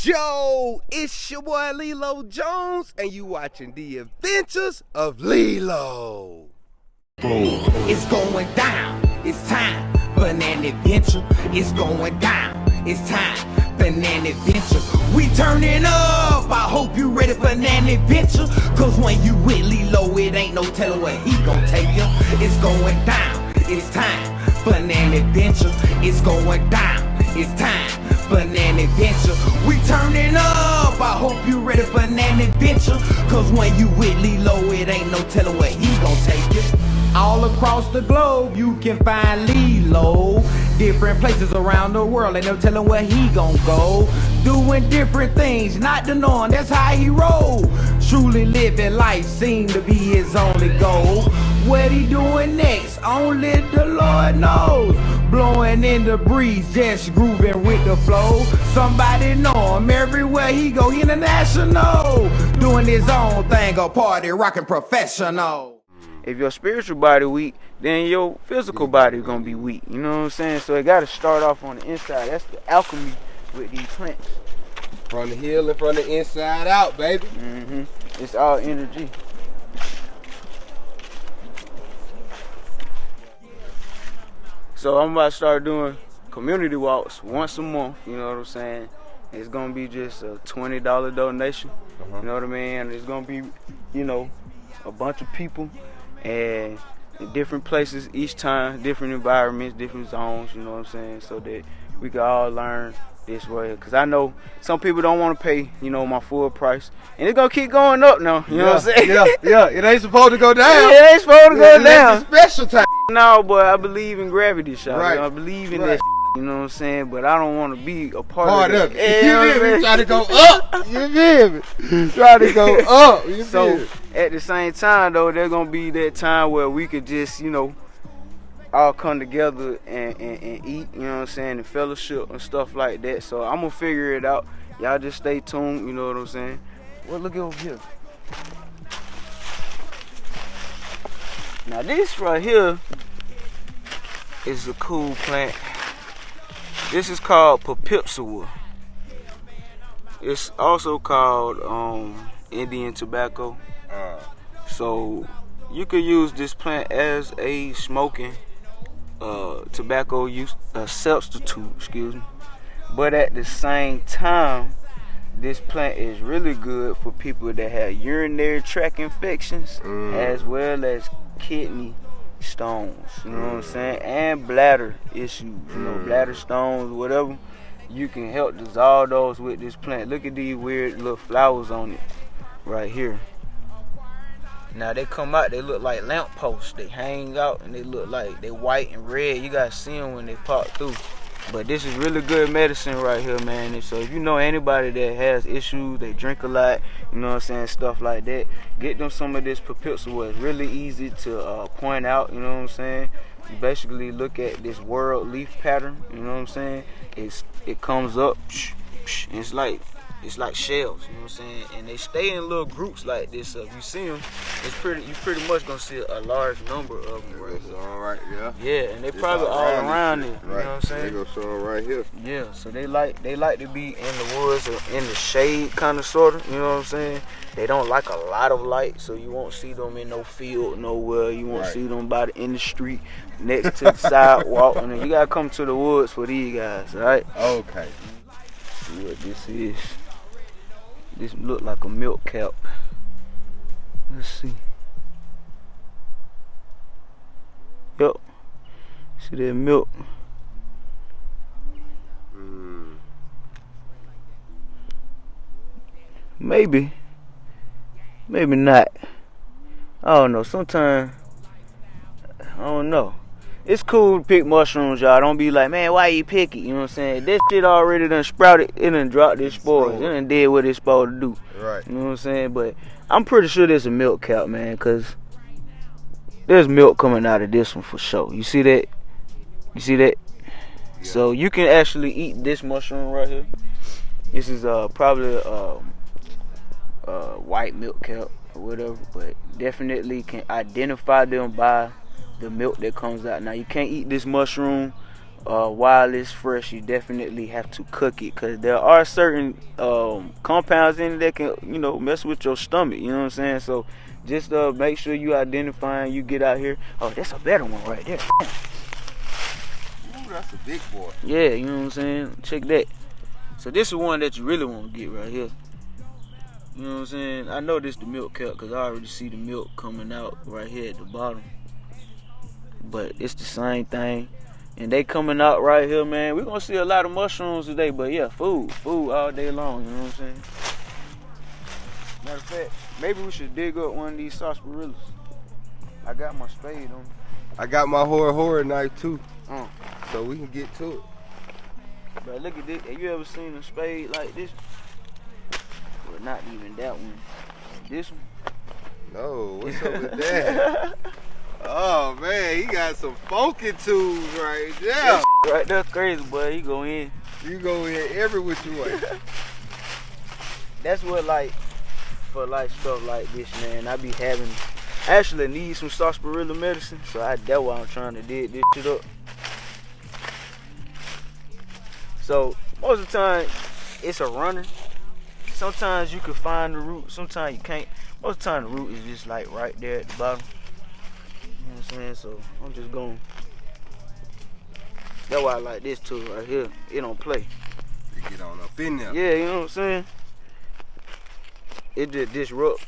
Yo, it's your boy Lelo Jones, and you watching The Adventures of Lelo. It's going down. It's time for an adventure. It's going down. It's time for an adventure. We turning up. I hope you ready for an adventure. Cause when you with Lelo, it ain't no telling where he gon' take you. It's going down. It's time for an adventure. It's going down. It's time for an adventure. We turning up. I hope you ready for an adventure. Cause when you with Lelo, it ain't no telling where he gon' take you. All across the globe, you can find Lelo. Different places around the world, ain't no telling where he gon' go. Doing different things, not the norm, that's how he roll. Truly living life seemed to be his only goal. What he doing next, only the Lord knows. Blowing in the breeze, just grooving with the flow. Somebody know him, everywhere he go, international. Doing his own thing, a party rocking professional. If your spiritual body weak, then your physical body is going to be weak. You know what I'm saying? So it got to start off on the inside. That's the alchemy with these plants. From the hill and from the inside out, baby. It's all energy. So I'm about to start doing community walks once a month. You know what I'm saying? It's going to be just a $20 donation. You know what I mean? And it's going to be, you know, a bunch of people. And in different places each time, different environments, different zones, you know what I'm saying, so that we can all learn this way. Because I know some people don't want to pay, you know, my full price. And it's going to keep going up now, you know what I'm saying? Yeah, it ain't supposed to go down. Yeah, it ain't supposed to go down. It's a special time. No, but I believe in gravity, shot. Right. I believe in that, you know what I'm saying? But I don't want to be a Part of of it. it. You feel me? Try to go up. You feel me? Try to go up. You feel me? At the same time, though, there's going to be that time where we could just, you know, all come together and eat, you know what I'm saying, and fellowship and stuff like that. So I'm going to figure it out. Y'all just stay tuned, you know what I'm saying? Well, look over here. Now, this right here is a cool plant. This is called Pippessewa. It's also called Indian tobacco. So you could use this plant as a smoking tobacco substitute, excuse me. But at the same time, this plant is really good for people that have urinary tract infections as well as kidney stones, you know what I'm saying, and bladder issues, you know, bladder stones, whatever. You can help dissolve those with this plant. Look at these weird little flowers on it right here. Now they come out, they look like lamp posts. They hang out and they look like they white and red. You gotta see them when they pop through. But this is really good medicine right here, man. And so if you know anybody that has issues, they drink a lot, you know what I'm saying, stuff like that, get them some of this Pippessewa. It's really easy to point out, you know what I'm saying. You basically look at this world leaf pattern, you know what I'm saying. It comes up, and it's like shells, you know what I'm saying, and they stay in little groups like this. So if you see them, you pretty much gonna see a large number of them. Right here. All right, yeah. Yeah, and they probably all around it. You know what I'm saying? They gonna show them right here. Yeah, so they like to be in the woods or in the shade, kind of, sort of. You know what I'm saying? They don't like a lot of light, so you won't see them in no field nowhere. You won't see them in the street next to the sidewalk. And you gotta come to the woods for these guys, all right? Okay. See what this is. This look like a milk cap. Let's see. Yup. See that milk? Maybe. Maybe not. I don't know. Sometimes, I don't know. It's cool to pick mushrooms, y'all. Don't be like, man, why you pick it? You know what I'm saying? This shit already done sprouted. It done dropped its spores. It done did what it's supposed to do. Right. You know what I'm saying? But I'm pretty sure there's a milk cap, man, because there's milk coming out of this one for sure. You see that? You see that? Yeah. So you can actually eat this mushroom right here. This is probably white milk cap or whatever, but definitely can identify them by the milk that comes out. Now you can't eat this mushroom while it's fresh, you definitely have to cook it, because there are certain compounds in it that can, you know, mess with your stomach. You know what I'm saying? So just make sure you identifying. You get out here. Oh, that's a better one right there. Ooh, that's a big boy. Yeah, you know what I'm saying? Check that. So this is one that you really want to get right here. You know what I'm saying? I know this the milk cap because I already see the milk coming out right here at the bottom. But it's the same thing. And they coming out right here, man. We're going to see a lot of mushrooms today. But yeah, food all day long. You know what I'm saying? Matter of fact, maybe we should dig up one of these sarsaparillas. I got my spade on me. I got my horror knife too. So we can get to it. But look at this. Have you ever seen a spade like this? Well, not even that one. This one? No, what's up with that? Oh man, he got some funky tools right there. Right there, crazy boy. You go in. You go in every which way. That's what, like, for like stuff like this, man. I be having. I actually need some sarsaparilla medicine, so that's why I'm trying to dig this shit up. So most of the time, it's a runner. Sometimes you can find the root, sometimes you can't. Most of the time the root is just like right there at the bottom. You know what I'm saying? So I'm just going. That's why I like this tool right here. It don't play. You get on up in there. Yeah, you know what I'm saying? It just disrupt.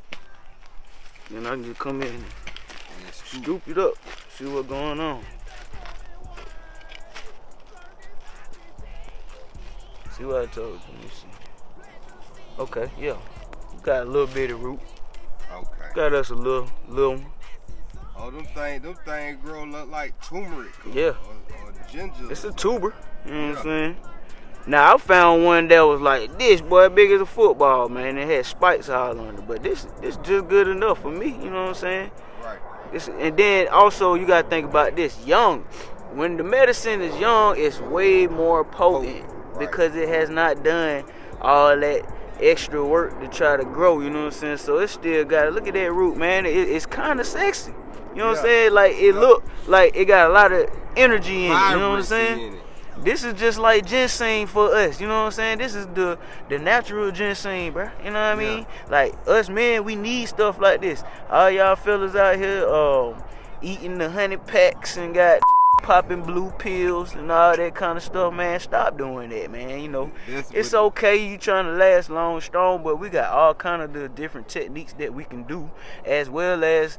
Then I can just come in and scoop it up, see what's going on. See what I told you. Let me see. Okay, yeah. Got a little bit of root. Okay. Got us a little one. Oh, them things grow look like turmeric. Yeah. Or ginger. It's a tuber. You know what I'm saying? Now I found one that was like this, boy, big as a football, man. It had spikes all on it. But this just good enough for me, you know what I'm saying? Right. And then also you gotta think about this. Young. When the medicine is young, it's way more potent. Right. Because it has not done all that extra work to try to grow, you know what I'm saying? So it still got, look at that root, man. It's kind of sexy. You know what I'm saying? Like it look like it got a lot of energy in it, you know what I'm saying? This is just like ginseng for us, you know what I'm saying? This is the natural ginseng, bro. You know what I mean? Like us men, we need stuff like this. All y'all fellas out here eating the honey packs and got popping blue pills and all that kind of stuff, man. Stop doing that, man. You know, it's okay you trying to last long, strong, but we got all kind of the different techniques that we can do, as well as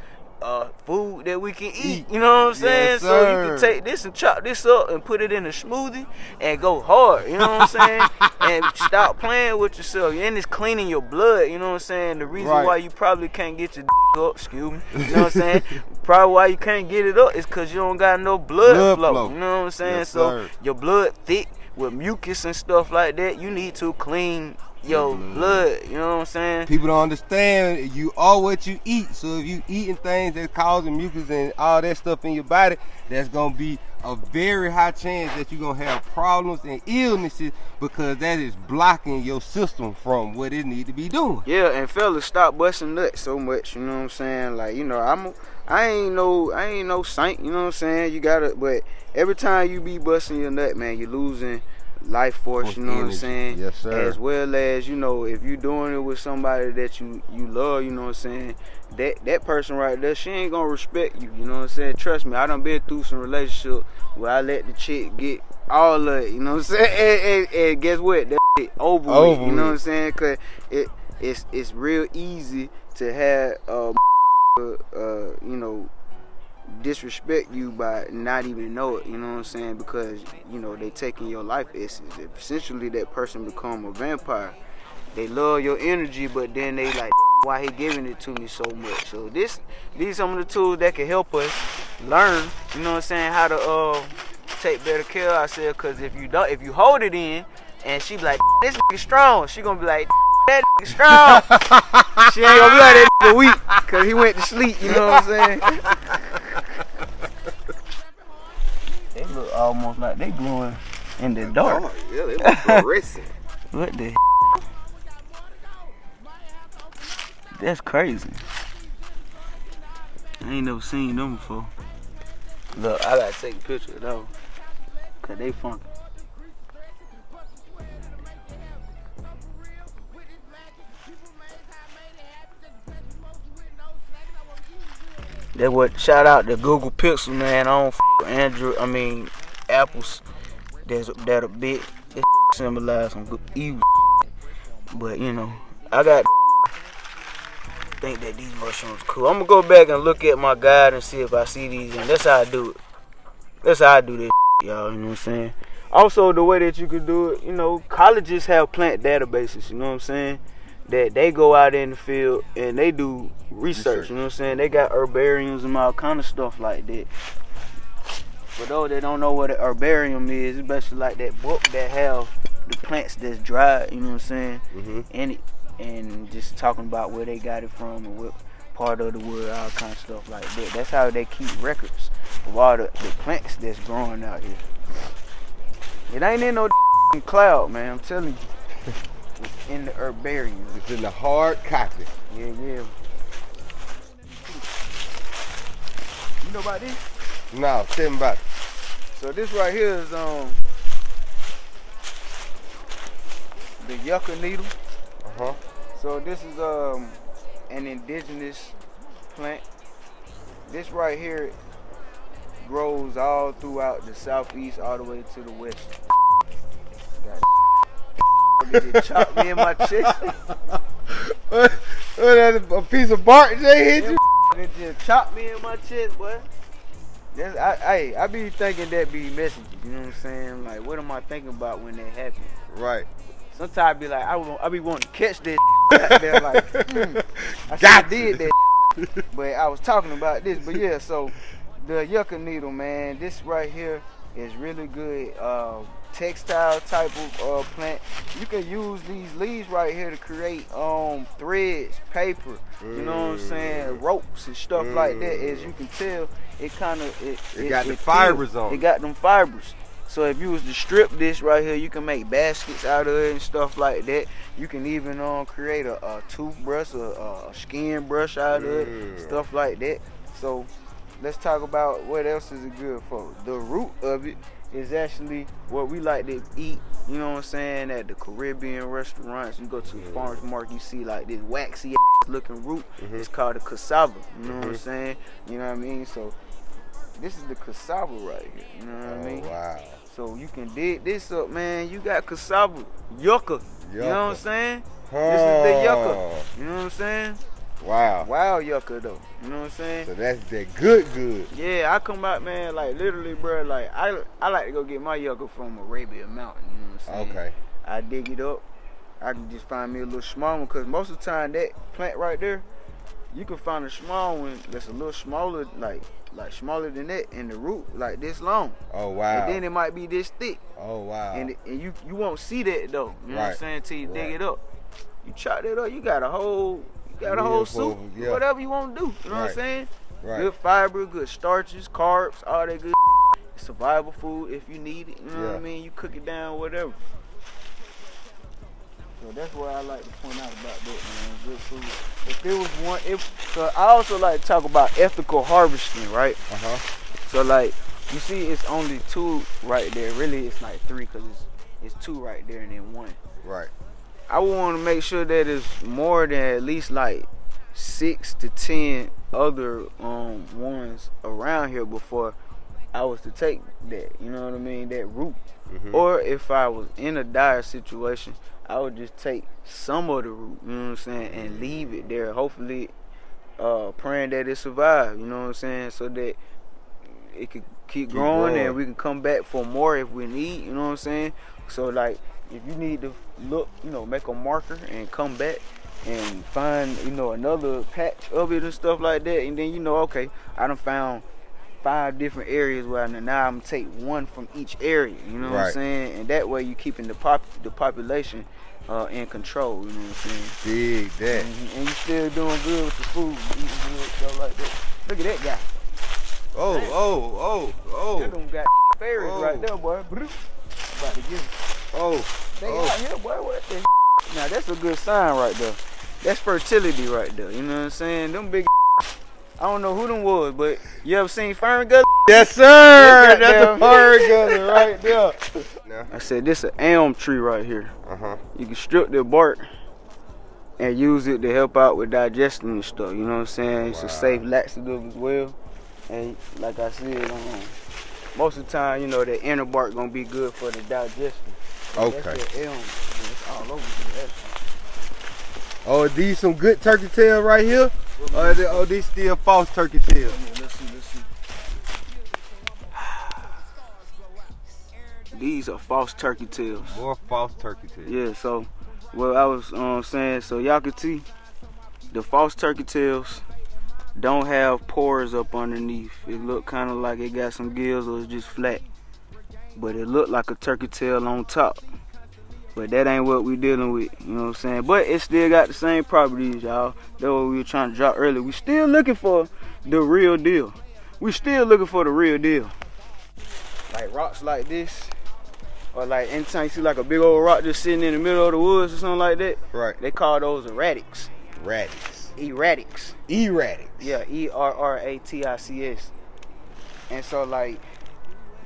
food that we can eat. You know what I'm saying? Yes, so you can take this and chop this up and put it in a smoothie and go hard. You know what I'm saying? And stop playing with yourself. And it's cleaning your blood. You know what I'm saying? The reason why you probably can't get your up, excuse me. You know what I'm saying? Probably why you can't get it up is because you don't got no blood flow. You know what I'm saying? Yes, so sir. your blood thick with mucus and stuff like that. You need to clean your blood, you know what I'm saying? People don't understand you are what you eat. So if you eating things that's causing mucus and all that stuff in your body, that's gonna be a very high chance that you're gonna have problems and illnesses, because that is blocking your system from what it need to be doing. Yeah, and fellas, stop busting nuts so much, you know what I'm saying? Like, you know, I ain't no saint, you know what I'm saying? You gotta, but every time you be busting your nut, man, you're losing life force, you know what I'm saying? Yes, sir. As well as, you know, if you doing it with somebody that you love, you know what I'm saying, that person right there, she ain't gonna respect you, you know what I'm saying? Trust me, I done been through some relationship where I let the chick get all of it, you know what I'm saying? And guess what? That shit over with, you know what I'm saying? Cause it's real easy to have you know, disrespect you by not even know it, you know what I'm saying? Because, you know, they taking your life essence. Essentially, that person become a vampire. They love your energy, but then they like, why he giving it to me so much? So these some of the tools that can help us learn, you know what I'm saying, how to take better care of ourselves. Because if you hold it in and she be like, this nigga strong, she gonna be like, that nigga strong. She ain't gonna be like that nigga weak because he went to sleep, you know what I'm saying? They look almost like they glowing in the dark. Yeah, they look fluorescent. What the? That's crazy. I ain't never seen them before. Look, I gotta take a picture of those. cause they funky. That what shout out to Google Pixel, man. I don't Android. I mean apples. That a bit. It symbolize some good evil. But you know, I got think that these mushrooms cool. I'm gonna go back and look at my guide and see if I see these, and that's how I do it. That's how I do this, y'all. You know what I'm saying? Also, the way that you could do it, you know, colleges have plant databases. You know what I'm saying? That they go out in the field and they do research. You know what I'm saying? They got herbariums and all kind of stuff like that. For those that don't know what an herbarium is, it's basically like that book that have the plants that's dried. You know what I'm saying? And it. And just talking about where they got it from and what part of the wood, all kind of stuff like that. That's how they keep records of all the plants that's growing out here. It ain't in no cloud, man. I'm telling you. It's in the herbarium. It's in the hard copy. Yeah. You know about this? No, tell me about it. So this right here is the yucca needle. So this is an indigenous plant. This right here grows all throughout the southeast, all the way to the west. Did it chop me in my chest? What, a piece of bark Jay hit you? It just chopped me in my chest, boy. I be thinking that be messages, you know what I'm saying? Like, what am I thinking about when that happens? Right. Sometimes I be like, I be wanting to catch that out there, like, I should did that. But I was talking about this. But yeah, so the yucca needle, man, this right here is really good textile type of plant. You can use these leaves right here to create threads, paper, you know what I'm saying, ropes and stuff like that. As you can tell, it kind of it got the fibers on it. It got them fibers. So if you was to strip this right here, you can make baskets out of it and stuff like that. You can even create a toothbrush, a skin brush out of it, stuff like that. So let's talk about what else is it good for. The root of it is actually what we like to eat, you know what I'm saying, at the Caribbean restaurants. You go to the farmer's market, you see like this waxy looking root. It's called a cassava, you know what I'm saying? You know what I mean? So this is the cassava right here, you know what I mean? Wow. So you can dig this up, man. You got cassava, yucca. You know what I'm saying? This is the yucca. You know what I'm saying? Wow. Wild yucca though. You know what I'm saying? So that's that good. Yeah, I come out, man, like literally, bro, like I like to go get my yucca from Arabia Mountain, you know what I'm saying? Okay. I dig it up. I can just find me a little small one, because most of the time that plant right there, you can find a small one that's a little smaller, like smaller than that, and the root like this long. Oh wow. And then it might be this thick. Oh wow. And you won't see that though. You know what I'm saying? Till you dig it up. You chop that up, you got a whole soup, whatever you want to do. You know what I'm saying? Right. Good fiber, good starches, carbs, all that good. Survival food if you need it. You know what I mean? You cook it down, whatever. So that's what I like to point out about that, man. Good food. If there was one, so I also like to talk about ethical harvesting, right? So like, you see, it's only 2 right there. Really, it's like 3, because it's 2 right there and then 1. Right. I want to make sure that it's more than at least like 6 to 10 other ones around here before I was to take that. You know what I mean? That root. Or if I was in a dire situation, I would just take some of the root, you know what I'm saying, and leave it there. Hopefully, praying that it survive, you know what I'm saying, so that it could keep growing and we can come back for more if we need, you know what I'm saying. So like, if you need to look, you know, make a marker and come back and find, you know, another patch of it and stuff like that, and then you know, okay, I done found 5 different areas where now I'm gonna take 1 from each area, you know what I'm saying, and that way you keeping the population in control, you know what I'm saying. Dig that. And you still doing good with the food, eating good, stuff like that. Look at that guy. Oh. That them got fairies right there, boy. About to get him. They out here, boy. What the Now that's a good sign right there. That's fertility right there. You know what I'm saying? Them big I don't know who them was, but you ever seen Fern Gully? Yes, sir. That's the Fern Gully right there. I said this is an elm tree right here. You can strip the bark and use it to help out with digestion and stuff. You know what I'm saying? It's a safe laxative as well. And like I said, most of the time, you know, the inner bark gonna be good for the digestion. Okay. That's the elm. It's all over here. Oh, are these some good turkey tail right here? Or these still false turkey tails? Let's see. These are false turkey tails. More false turkey tails. Yeah, so what I was saying, so y'all can see the false turkey tails don't have pores up underneath. It look kind of like it got some gills or it's just flat. But it looked like a turkey tail on top. But that ain't what we dealing with, you know what I'm saying? But it still got the same properties, y'all. That's what we were trying to drop earlier. We still looking for the real deal. We still looking for the real deal. Like rocks like this, or like anytime you see like a big old rock just sitting in the middle of the woods or something like that, right? They call those erratics. Erratics. Yeah, Erratics. And so like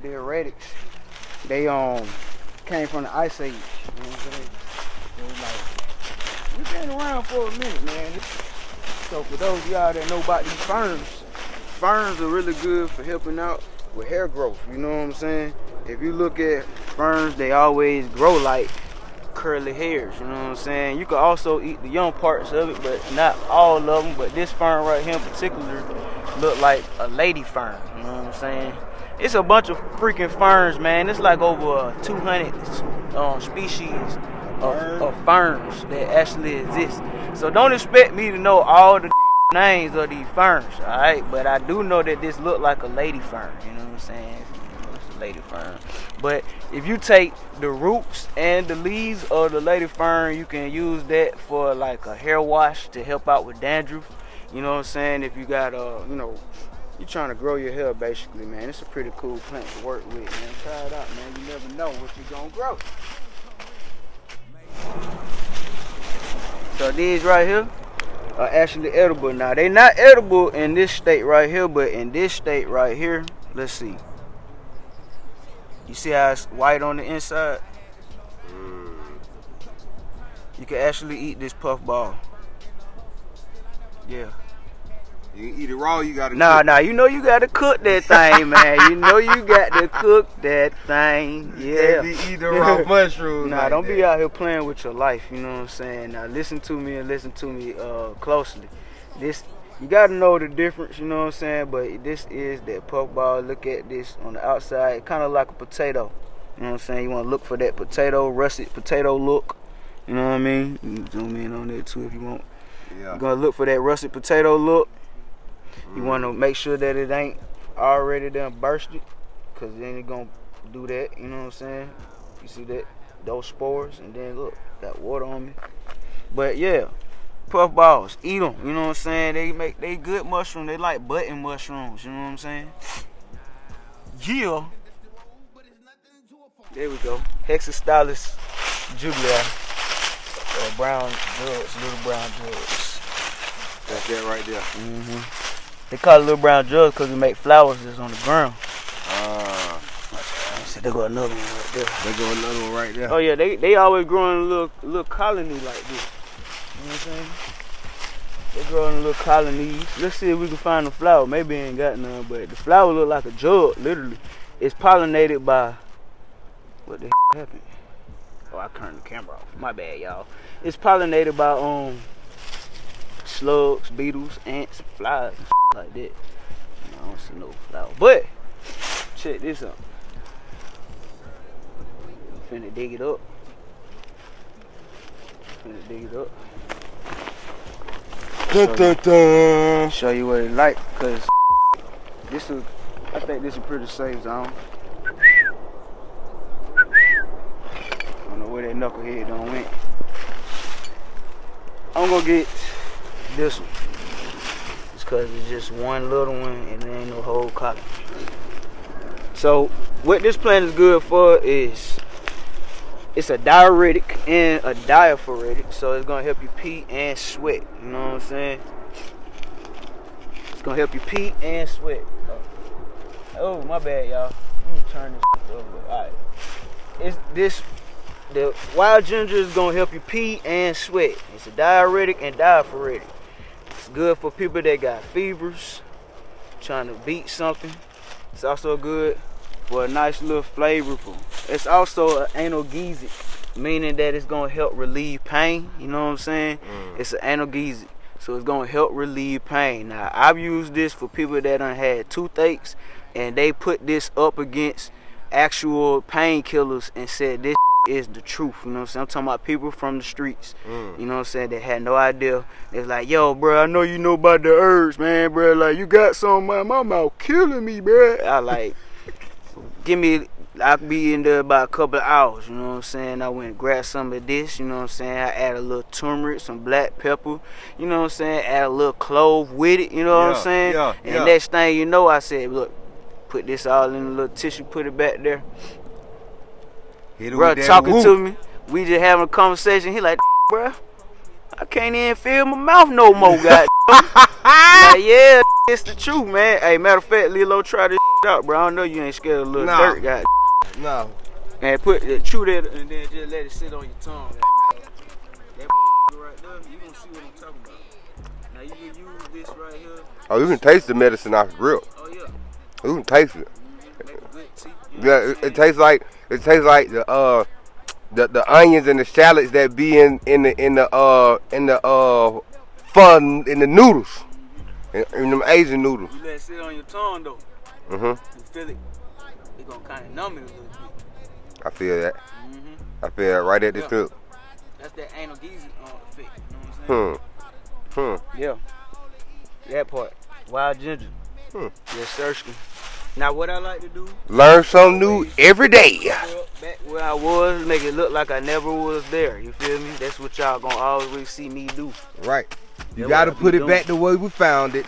the erratics, they came from the Ice Age. You know what I'm saying? It was like, we've been around for a minute, man. So for those of y'all that know about these ferns are really good for helping out with hair growth. You know what I'm saying? If you look at ferns, they always grow like curly hairs. You know what I'm saying? You can also eat the young parts of it, but not all of them. But this fern right here in particular look like a lady fern. You know what I'm saying? It's a bunch of freaking ferns, man. It's like over 200 species of ferns that actually exist. So don't expect me to know all the names of these ferns, all right? But I do know that this look like a lady fern. You know what I'm saying? It's a lady fern. But if you take the roots and the leaves of the lady fern, you can use that for like a hair wash to help out with dandruff. You know what I'm saying? If you got you know, you're trying to grow your hair, basically, man. It's a pretty cool plant to work with, man. Try it out, man. You never know what you're gonna grow. So these right here are actually edible. Now, they not edible in this state right here, but in this state right here, let's see. You see how it's white on the inside? You can actually eat this puffball. Yeah. You eat it raw, you gotta Nah, you know you gotta cook that thing, man. You know you got to cook that thing. Yeah. You can't be eating raw mushrooms. Nah, like don't that. be out here playing with your life, you know what I'm saying? Now listen to me and listen to me closely. This, you gotta know the difference, you know what I'm saying? But this is that puffball. Look at this on the outside, kind of like a potato. You know what I'm saying? You wanna look for that potato, russet potato look. You know what I mean? You can zoom in on that too if you want. Yeah. You're gonna look for that russet potato look. You want to make sure that it ain't already done bursted, because then it's going to do that, you know what I'm saying? You see that? Those spores, and then look, got water on me. But yeah, puffballs, eat them, you know what I'm saying? They good mushroom, they like button mushrooms, you know what I'm saying? Yeah. There we go. Hexastyles jubilee. Brown drugs, little brown drugs. That's that right there. They call it little brown drugs because we make flowers that's on the ground. So there go another one right there. There go another one right there. Oh yeah, they always growing a little colony like this. You know what I'm saying? They growing a little colonies. Let's see if we can find a flower. Maybe ain't got none, but the flower look like a jug, literally. It's pollinated by, what the happened? Oh, I turned the camera off. My bad, y'all. It's pollinated by slugs, beetles, ants, flies, and like that. I don't see no flower. But check this out. I'm finna dig it up. Dun, dun, dun. Show you what it like, cause I think this is a pretty safe zone. I don't know where that knucklehead done went. I'm gonna get this one. It's cause it's just one little one and there ain't no whole colony. So what this plant is good for is it's a diuretic and a diaphoretic, so it's gonna help you pee and sweat. You know what I'm saying? gonna help you pee and sweat. Oh, my bad, y'all. Let me turn this over. All right. The wild ginger is gonna help you pee and sweat. It's a diuretic and diaphoretic. It's good for people that got fevers, trying to beat something. It's also good for a nice little flavorful. It's also an analgesic, meaning that it's gonna help relieve pain. You know what I'm saying? It's an analgesic, so it's gonna help relieve pain. Now, I've used this for people that done had toothaches, and they put this up against actual painkillers and said this is the truth. You know what I'm saying? I'm talking about people from the streets. You know what I'm saying? They had no idea. They was like, yo, bro, I know you know about the herbs, man, bro. Like, you got something, man. My mouth killing me, bro. I like, I'll be in there about a couple of hours, you know what I'm saying? I went and grabbed some of this, you know what I'm saying? I add a little turmeric, some black pepper, you know what I'm saying? Add a little clove with it, you know what I'm saying? And next thing you know, I said, look, put this all in a little tissue, put it back there. Bro, talking to me, we just having a conversation. He like, bro, I can't even feel my mouth no more, god. Like, yeah, it's the truth, man. Hey, matter of fact, Lelo, try this out, bro. I don't know you ain't scared of a little dirt, god. No. Man, chew that and then just let it sit on your tongue. That right there, you gonna see what I'm talking about. Now you can use this right here. Oh, you can taste the medicine off the grip. Oh yeah. You can taste it. Make a good tea. Yeah, it tastes like the onions and the shallots that be in the fun in the noodles, in them Asian noodles. You let it sit on your tongue though. You feel it? It gonna kind of numb it a little bit. I feel that. I feel that right at the tip. That's that analgesic effect. You know what I'm saying? Yeah. That part. Wild ginger. Yes, sir. Now what I like to do, learn something new every day. Back where I was, make it look like I never was there. You feel me? That's what y'all gonna always see me do. Right. You gotta put it back the way we found it.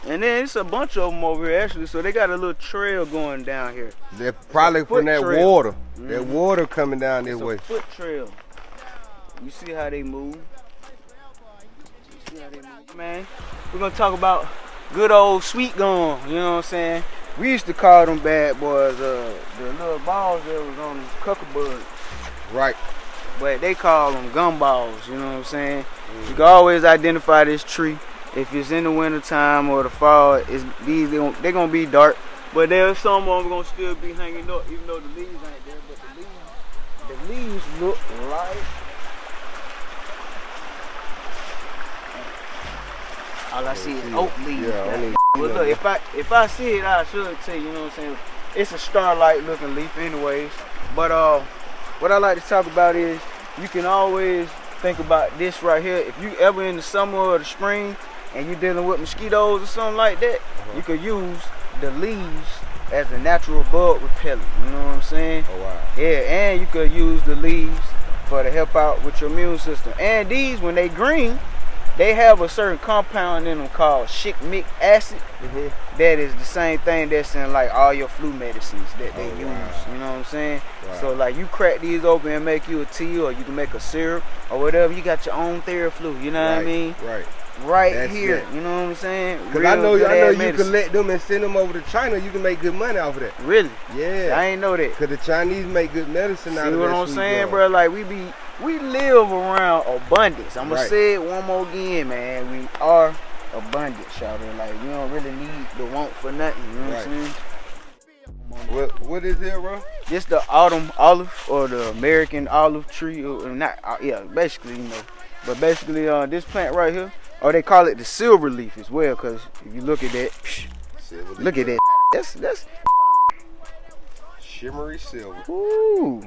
And then it's a bunch of them over here actually, so they got a little trail going down here. They're probably from that trail. water. That water coming down this way. Foot trail. You see how they move? Man, we're gonna talk about good old sweet gum. You know what I'm saying? We used to call them bad boys the little balls that was on the cuckabud. Right. But they call them gumballs, you know what I'm saying? You can always identify this tree. If it's in the wintertime or the fall, they're going to be dark. But there's some of them going to still be hanging up, even though the leaves ain't there. But the leaves look like... All I see is oak leaves. Yeah, well, look, if I see it, I should tell you, you know what I'm saying? It's a starlight looking leaf anyways. But what I like to talk about is you can always think about this right here. If you ever in the summer or the spring and you're dealing with mosquitoes or something like that, you could use the leaves as a natural bug repellent. You know what I'm saying? Oh, wow. Yeah, and you could use the leaves to help out with your immune system. And these, when they green, they have a certain compound in them called shikmic acid. That is the same thing that's in like all your flu medicines that they use. You know what I'm saying? Wow. So like you crack these open and make you a tea, or you can make a syrup or whatever. You got your own Theraflu. You know what I mean? Right that's here. It. You know what I'm saying? Because I know you can let them and send them over to China. You can make good money off of that. Really? Yeah. I ain't know that. Because the Chinese make good medicine out of that. See what I'm saying, bro? Like we live around abundance. I'm gonna say it one more again, man. We are abundant, shawty. Like we don't really need the want for nothing. You know what I'm saying? What is it, bro? Just the autumn olive or the American olive tree, or not? Yeah, basically, you know. But basically, this plant right here, or they call it the silver leaf as well, because if you look at that, look at that. That's shimmery silver. Ooh.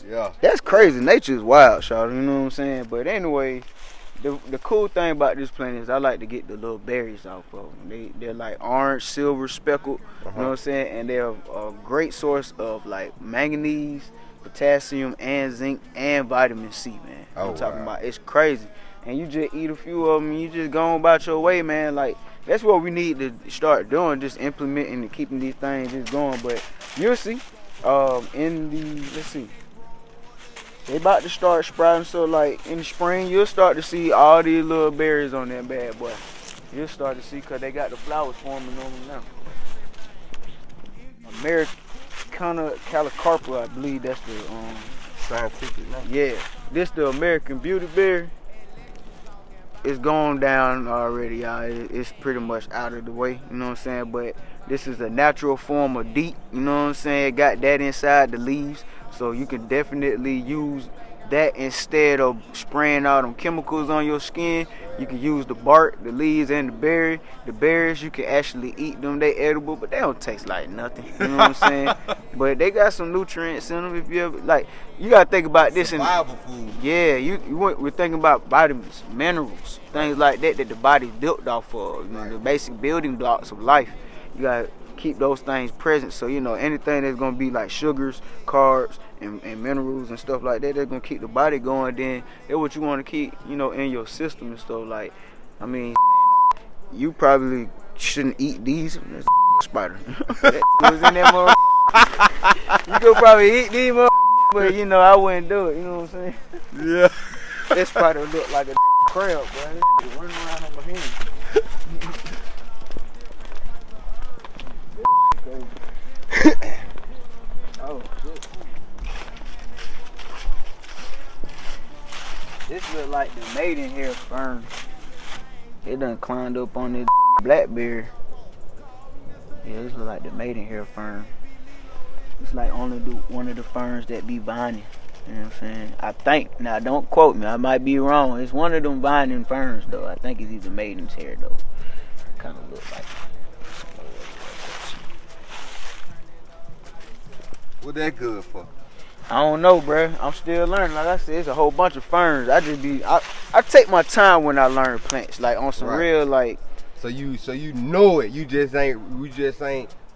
Yeah. That's crazy. Nature's wild, shawty. You know what I'm saying? But anyway, the cool thing about this plant is I like to get the little berries off of them. They're like orange, silver, speckled. You know what I'm saying? And they're a great source of like manganese, potassium, and zinc, and vitamin C, man. I'm talking about. It's crazy. And you just eat a few of them and you just go on about your way, man. Like, that's what we need to start doing, just implementing and keeping these things just going. But you'll see, let's see. They about to start sprouting, so like in the spring, you'll start to see all these little berries on that bad boy. You'll start to see because they got the flowers forming on them now. Americana Callicarpa, I believe that's the Scientific name. yeah. This the American beauty berry. It's gone down already, y'all. It's pretty much out of the way, you know what I'm saying? But this is a natural form of DEET, you know what I'm saying? Got that inside the leaves, so you can definitely use that instead of spraying all them chemicals on your skin. You can use the bark, the leaves, and the berry. The berries, you can actually eat them. They edible, but they don't taste like nothing, you know what I'm saying? But they got some nutrients in them. If you ever, like, you got to think about this. Survival food. Yeah, we're thinking about vitamins, minerals, things like that the body's built off of, you know, the basic building blocks of life. You got to keep those things present. So, you know, anything that's going to be like sugars, carbs, and minerals and stuff like that, that's going to keep the body going. Then that's what you want to keep, you know, in your system and stuff. Like, I mean, you probably shouldn't eat these. There's a spider. That was in that motherfucker. You could probably eat these motherfuckers, but, you know, I wouldn't do it. You know what I'm saying? Yeah. That spider look like a crab, bro. This running around on my hand. Oh, shit. This look like the Maiden hair fern. It done climbed up on this blackberry. Yeah, this look like the Maiden hair fern. It's like only one of the ferns that be vining. You know what I'm saying? I think. Now, don't quote me. I might be wrong. It's one of them vining ferns, though. I think it's either Maiden's hair, though. Kind of look like. What that good for? I don't know, bruh. I'm still learning. Like I said, it's a whole bunch of ferns. I take my time when I learn plants, like on some real, like. So you know it. You just ain't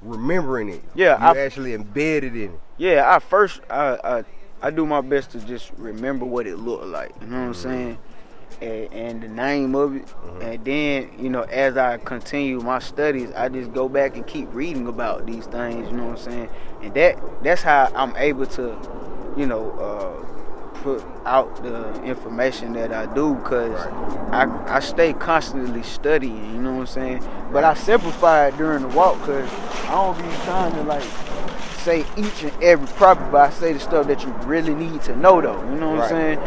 remembering it. Yeah, you actually embedded in it. Yeah, I do my best to just remember what it looked like. You know what I'm saying? And the name of it. And then, you know, as I continue my studies, I just go back and keep reading about these things. You know what I'm saying? And that's how I'm able to, you know, put out the information that I do, because I stay constantly studying, you know what I'm saying? But I simplify it during the walk, because I don't be trying to, like, say each and every property, but I say the stuff that you really need to know, though, you know what I'm saying?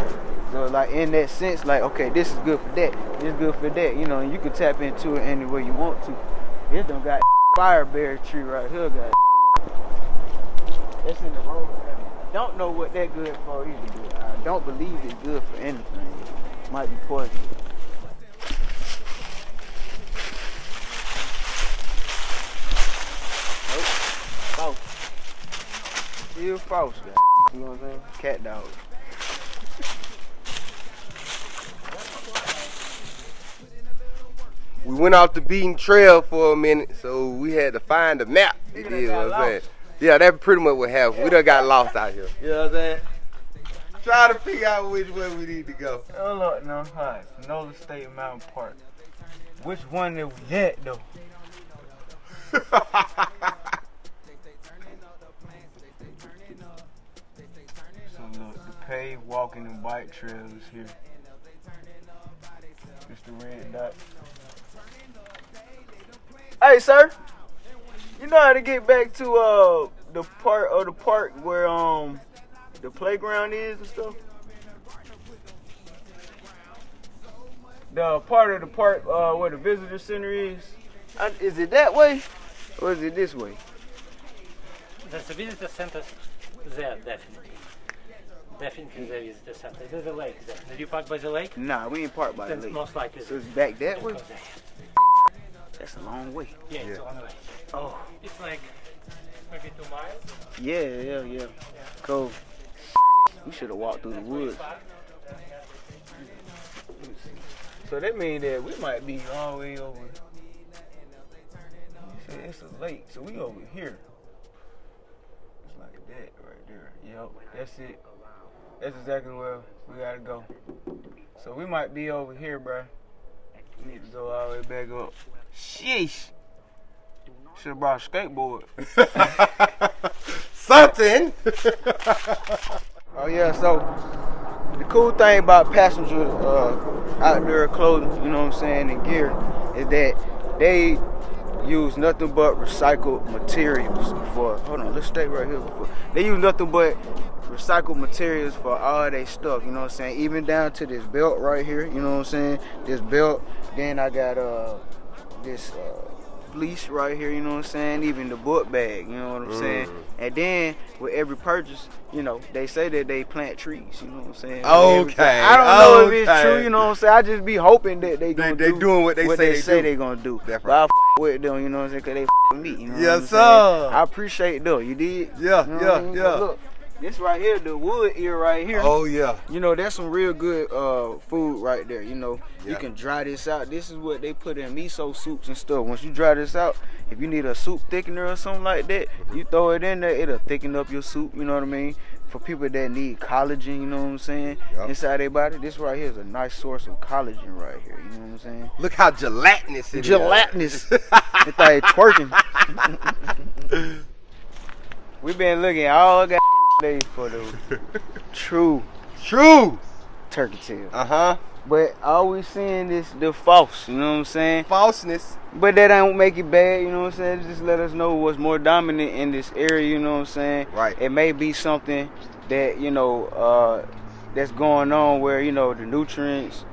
So, like, in that sense, like, okay, this is good for that, this is good for that, you know, and you can tap into it any way you want to. It done got fireberry tree right here, guys. That's in the road. I don't know what that good for either, dude. I don't believe it's good for anything. It might be poison. Nope. False. Still false, guys. You know what I'm saying? Cat dog. We went off the beaten trail for a minute, so we had to find a map. You did what I'm saying? Yeah, that's pretty much what happened. We done got lost out here. You know what I'm saying? Try to figure out which way we need to go. Oh, look, no. Alright, Nola State Mountain Park. Which one that we at, though? So, look, the paved walking and bike trail is here. It's the red dot. Hey, sir. You know how to get back to the part of the park where the playground is and stuff? The part of the park where the visitor center is? Is it that way? Or is it this way? There's a visitor center there, definitely. Definitely there is the center. There's a lake there. Did you park by the lake? Nah, we ain't parked by the Then lake. most likely So it's back that way? there. That's a long way. Yeah, it's a long way. Oh. It's like maybe 2 miles. Yeah. Cool. We should have walked through the woods. So that means that we might be all the way over. It's a lake, so we over here. It's like that right there. Yep, that's it. That's exactly where we gotta go. So we might be over here, bruh. We need to go all the way back up. Sheesh. Should have brought a skateboard. Something. Oh yeah, so the cool thing about passengers outdoor clothing, you know what I'm saying, and gear, is that they use nothing but recycled materials for. Hold on, let's stay right here. They use nothing but recycled materials for all their stuff. You know what I'm saying? Even down to this belt right here. You know what I'm saying? This belt. Then I got this fleece right here. You know what I'm saying? Even the book bag. You know what I'm saying? And then with every purchase, you know, they say that they plant trees. You know what I'm saying? Okay. I don't know if it's true. You know what I'm saying? I just be hoping that they doing what they say they gonna do. That's But I with them. You know what I'm saying? Cause they with me. You know yes, what I'm sir. saying? I appreciate them. You did? Yeah, You know what I mean? Look, this right here, the wood ear right here. Oh yeah. You know, that's some real good food right there. You know, you can dry this out. This is what they put in miso soups and stuff. Once you dry this out, if you need a soup thickener or something like that, you throw it in there, it'll thicken up your soup. You know what I mean? For people that need collagen, you know what I'm saying? Inside their body, this right here is a nice source of collagen right here. You know what I'm saying? Look how gelatinous it is. Gelatinous. It's like twerking. We've been looking all day for the true turkey tail. But all we seeing is the false, you know what I'm saying? Falseness. But that don't make it bad, you know what I'm saying? Just let us know what's more dominant in this area, you know what I'm saying? Right. It may be something that, you know, that's going on where, you know, the nutrients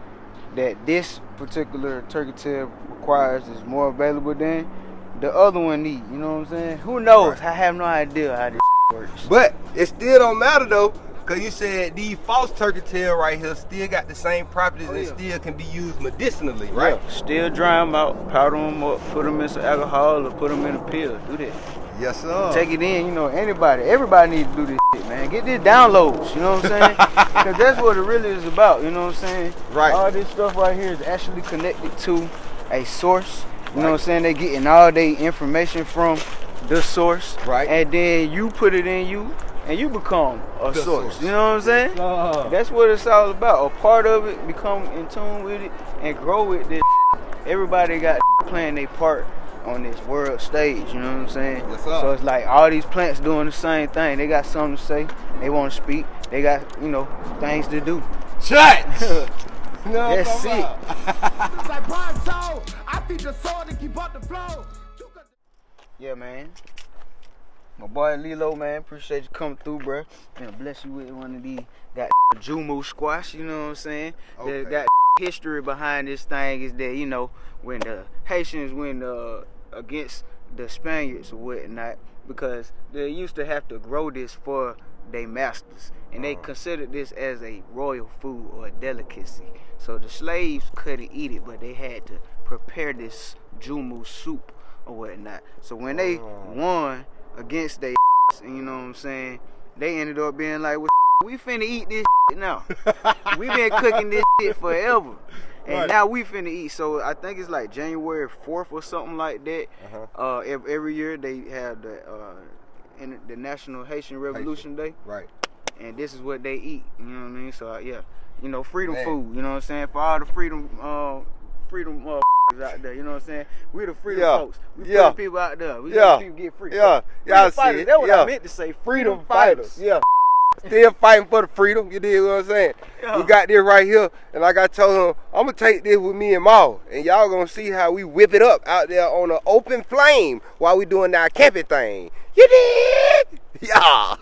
that this particular turkey tail requires is more available than the other one need, you know what I'm saying? Who knows? Right. I have no idea how this works. But it still don't matter though, cause you said these false turkey tail right here still got the same properties and still can be used medicinally, right? Yeah. Still dry them out, powder them up, put them in some alcohol or put them in a pill. Do that. Yes, sir. Take it in, you know, everybody needs to do this shit, man. Get these downloads, you know what I'm saying? Because that's what it really is about, you know what I'm saying? Right. All this stuff right here is actually connected to a source, you know what I'm saying? They getting all their information from the source. Right. And then you put it in you, and you become a source. You know what I'm saying? That's what it's all about. A part of it, become in tune with it, and grow with this. Everybody got playing their part on this world stage, you know what I'm saying? Yes, sir. So it's like all these plants doing the same thing. They got something to say. They want to speak. They got, you know, things to do. Shut! No, that's it. Yeah, man. My boy Lelo, man, appreciate you coming through, bro. And bless you with one of these got Joumou squash, you know what I'm saying? Okay. That history behind this thing is that, you know, when the Haitians went against the Spaniards or whatnot, because they used to have to grow this for their masters, and they considered this as a royal food or a delicacy. So the slaves couldn't eat it, but they had to prepare this Joumou soup or whatnot. So when they won against they, you know what I'm saying, they ended up being like, well, we finna eat this now. We been cooking this shit forever. And now we finna eat. So I think it's like January 4th or something like that. Every year they have the National Haitian Revolution Day. Right. And this is what they eat. You know what I mean? So yeah, you know, freedom food. You know what I'm saying? For all the freedom out there, you know what I'm saying? We the freedom folks. We put people out there. We let people get free. Freedom fighters. That's what I meant to say. Freedom fighters. Yeah. Still fighting for the freedom. You dig what I'm saying? We got this right here, and like I told him, I'm gonna take this with me and Ma, and y'all gonna see how we whip it up out there on an open flame while we doing our camping thing. You dig? Yeah.